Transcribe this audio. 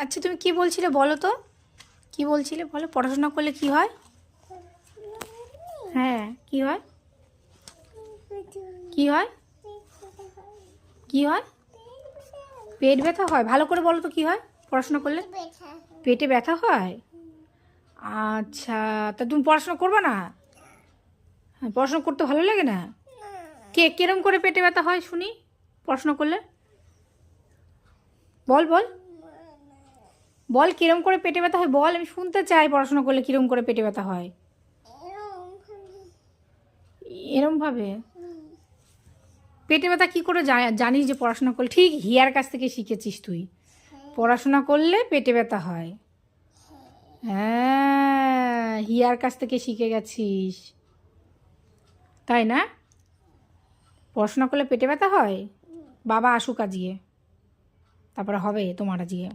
আচ্ছা তুমি কি বলছিলে বলো তো, কি বলছিলে বলো? পড়াশোনা করলে কি হয়? হ্যাঁ কি হয়? কি হয়? কি হয়? পেট ব্যথা হয়? ভালো করে বলো তো কি হয় পড়াশোনা করলে? পেটে ব্যথা হয়? আচ্ছা, তা তুমি পড়াশোনা করবে না? হ্যাঁ, পড়াশোনা করতে ভালো লাগে না? কিরম করে পেটে ব্যথা হয় শুনি পড়াশোনা করলে? বল বল বল, কিরম করে পেটে ব্যথা হয় বল, আমি শুনতে চাই পড়াশোনা করলে কিরম করে পেটে ব্যথা হয়। এরম ভাবে? পেটে ব্যথা কি করে জানিস যে পড়াশোনা করলে? ঠিক হিয়ার কাছ থেকে শিখেছিস তুই, পড়াশোনা করলে পেটে ব্যথা হয়। হ্যাঁ, হিয়ার কাছ থেকে শিখে গেছিস, তাই না? পড়াশোনা করলে পেটে ব্যথা হয়? বাবা আসুক আজকে, তারপরে হবে তোমার আজকে।